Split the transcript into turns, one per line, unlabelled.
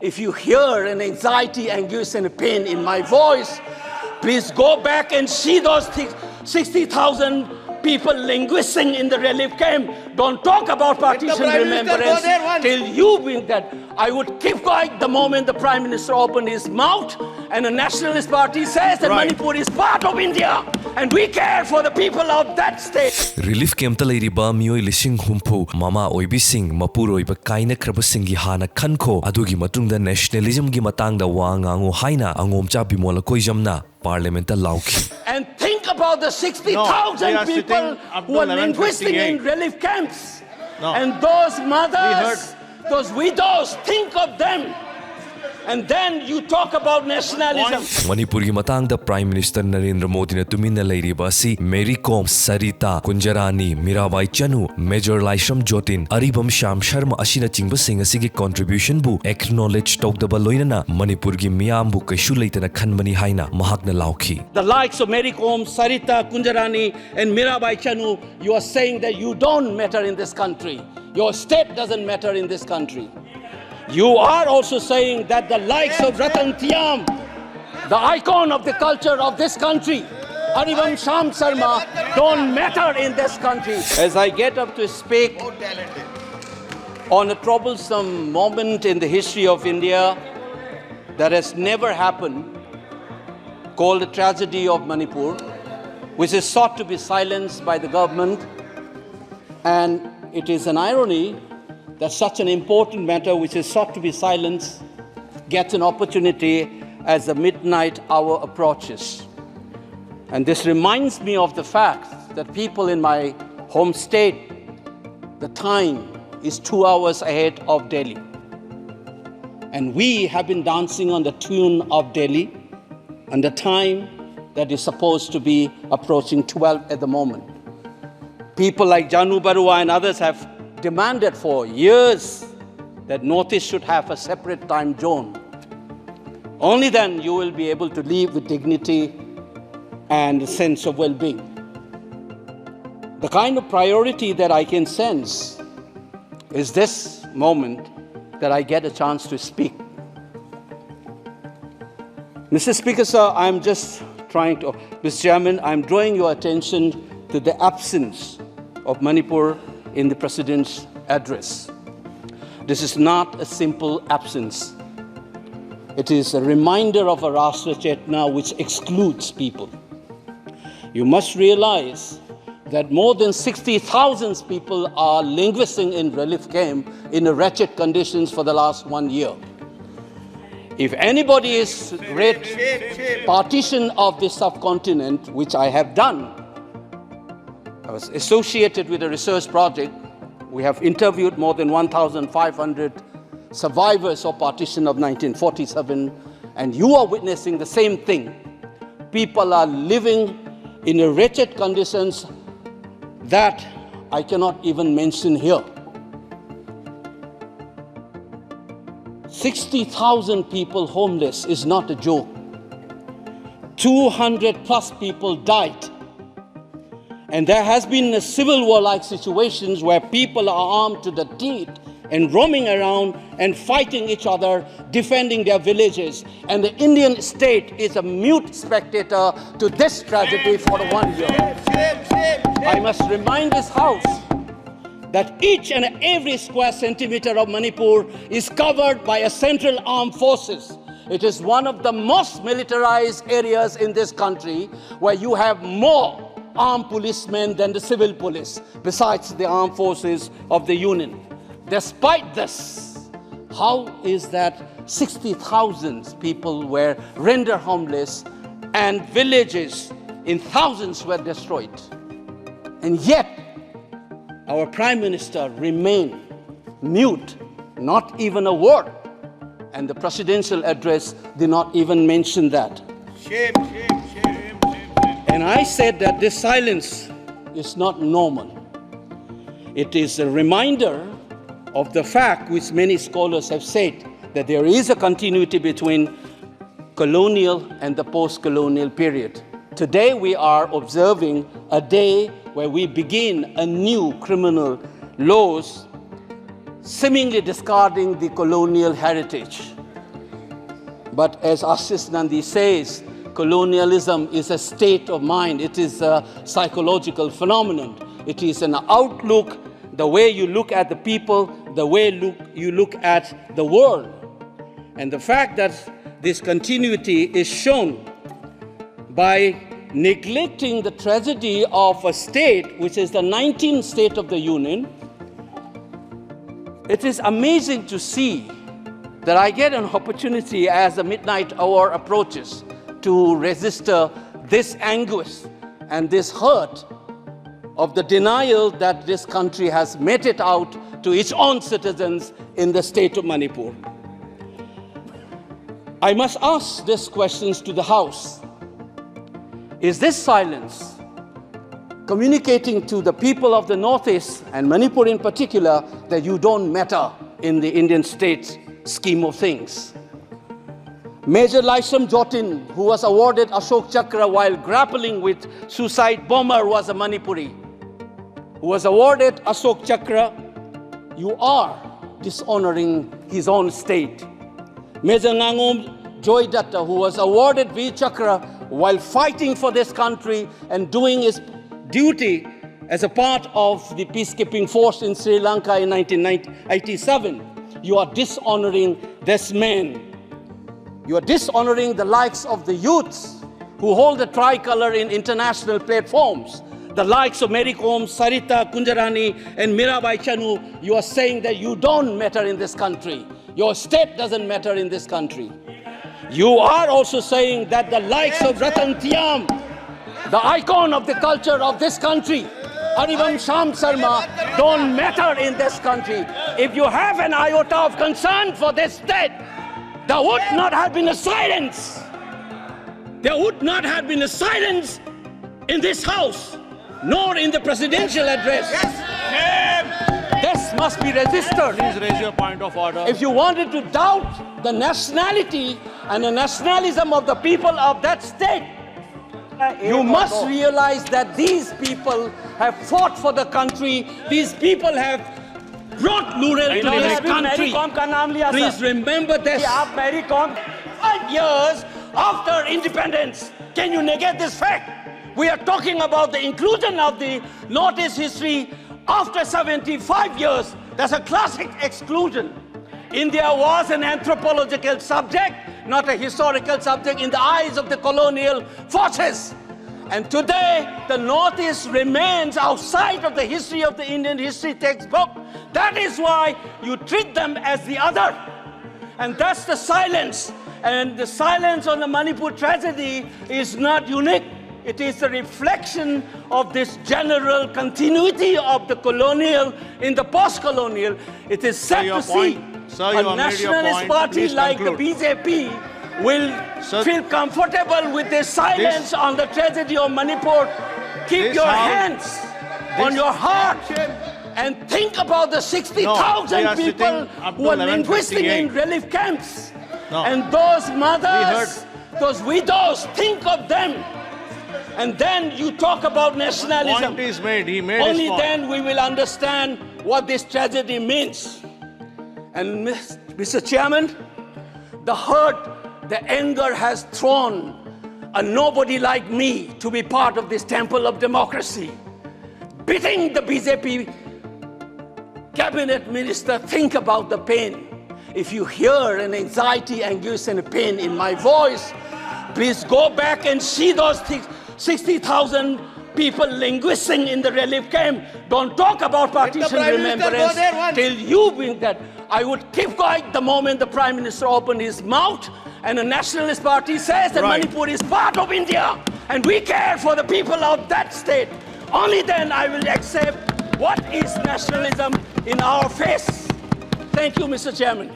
If you hear an anxiety, anguish, and pain in my voice, please go back and see those 60,000 people languishing in the relief camp. Don't talk about partition remembrance till you win that. I would keep quiet the moment the Prime Minister opened his mouth and the Nationalist Party says that Manipur is part of India and we care for the people of that state.
Relief camp ta leiriba mioi lising humpu mama oibi sing mapur oiba kaina kraba singi hana khanko adugi matungda nationalism gi matangda wa ngangu haina angomcha Bimol Akoijam na Parliament lauki.
And think about the 60,000 people who are linguistic in relief camps. And those mothers, those widows, think of them. And then you talk about nationalism.
Manipur gi matang da Prime Minister Narendra Modi na tuminna leiriba si Mary Kom, Sarita, Kunjarani, Mirabai Chanu, Major Laisham Jotin, Aribam Sham Sharma asina chingba sing asigi contribution bu acknowledge tokdaba loinana Manipur gi miyam bu kaishu leitana khanbani haina mahakna lauki.
The likes of Mary Kom, Sarita, Kunjarani and Mirabai Chanu, you are saying that you don't matter in this country. Your state doesn't matter in this country. You are also saying that the likes of Ratan Tiam, the icon of the culture of this country, Aribam Sham Sharma, don't matter in this country. As I get up to speak on a troublesome moment in the history of India that has never happened, called the tragedy of Manipur, which is sought to be silenced by the government, and it is an irony that such an important matter which is sought to be silenced gets an opportunity as the midnight hour approaches. And this reminds me of the fact that people in my home state, the time is 2 hours ahead of Delhi. And we have been dancing on the tune of Delhi and the time that is supposed to be approaching 12 at the moment. People like Janu Barua and others have demanded for years that Northeast should have a separate time zone. Only then you will be able to live with dignity and a sense of well-being. The kind of priority that I can sense is this moment that I get a chance to speak. Mr. Speaker, sir, Mr. Chairman, I'm drawing your attention to the absence of Manipur in the President's address. This is not a simple absence. It is a reminder of a Rashtra Chetna which excludes people. You must realize that more than 60,000 people are languishing in relief camp in wretched conditions for the last 1 year. If anybody is read partition of the subcontinent, which I have done, I was associated with a research project. We have interviewed more than 1,500 survivors of partition of 1947, and you are witnessing the same thing. People are living in wretched conditions that I cannot even mention here. 60,000 people homeless is not a joke. 200 plus people died. And there has been a civil war-like situations where people are armed to the teeth and roaming around and fighting each other, defending their villages. And the Indian state is a mute spectator to this tragedy for 1 year. I must remind this House that each and every square centimeter of Manipur is covered by a central armed forces. It is one of the most militarized areas in this country where you have more armed policemen than the civil police, besides the armed forces of the Union. Despite this, how is that 60,000 people were rendered homeless and villages in thousands were destroyed? And yet, our Prime Minister remained mute, not even a word. And the presidential address did not even mention that.
Shame, shame, shame, shame, shame.
And I said that this silence is not normal. It is a reminder of the fact which many scholars have said, that there is a continuity between colonial and the post-colonial period. Today we are observing a day where we begin a new criminal laws seemingly discarding the colonial heritage. But as Ashish Nandi says, colonialism is a state of mind. It is a psychological phenomenon. It is an outlook, the way you look at the people, the way you look at the world. And the fact that this continuity is shown by neglecting the tragedy of a state, which is the 19th state of the Union, it is amazing to see that I get an opportunity as the midnight hour approaches to register this anguish and this hurt of the denial that this country has meted out to its own citizens in the state of Manipur. I must ask these questions to the House. Is this silence communicating to the people of the Northeast and Manipur in particular that you don't matter in the Indian state scheme of things? Major Laisam Jotin, who was awarded Ashok Chakra while grappling with suicide bomber, was a Manipuri, who was awarded Ashok Chakra. You are dishonoring his own state. Major Ngangom Joy Datta, who was awarded Veer Chakra while fighting for this country and doing his duty as a part of the peacekeeping force in Sri Lanka in 1987. You are dishonoring this man. You are dishonoring the likes of the youths who hold the tricolor in international platforms. The likes of Mary Kom, Sarita Kunjarani, and Mirabai Chanu. You are saying that you don't matter in this country. Your state doesn't matter in this country. You are also saying that the likes of Ratan Tiam, the icon of the culture of this country, Aribam Sham Sarma, don't matter in this country. If you have an iota of concern for this state, there would not have been a silence. There would not have been a silence in this House, nor in the presidential address. This must be registered.
Please raise your point of order.
If you wanted to doubt the nationality and the nationalism of the people of that state, you must realize that these people have fought for the country. These people have brought laurels to this country. Please remember this. 5 years after independence, can you negate this fact? We are talking about the inclusion of the Northeast history after 75 years. That's a classic exclusion. India was an anthropological subject, not a historical subject in the eyes of the colonial forces. And today, the Northeast remains outside of the history of the Indian history textbook. That is why you treat them as the other. And that's the silence. And the silence on the Manipur tragedy is not unique. It is a reflection of this general continuity of the colonial in the post-colonial. It is sad to see a nationalist party like the BJP will feel comfortable with this silence on the tragedy of Manipur. Keep your hands on your heart and think about the 60,000 people who are linguistic in relief camps. And those mothers, those widows, think of them. And then you talk about nationalism.
Point is made. He made
Only
his point.
then we will understand what this tragedy means. And Mr. Chairman, the hurt, the anger has thrown a nobody like me to be part of this temple of democracy. Beating the BJP cabinet minister, think about the pain. If you hear an anxiety, anguish, and a pain in my voice, please go back and see those 60,000 people linguisting in the relief camp. Don't talk about partition remembrance till you bring that. I would keep quiet the moment the Prime Minister opened his mouth and the Nationalist Party says that Manipur is part of India and we care for the people of that state. Only then I will accept what is nationalism in our face. Thank you, Mr. Chairman.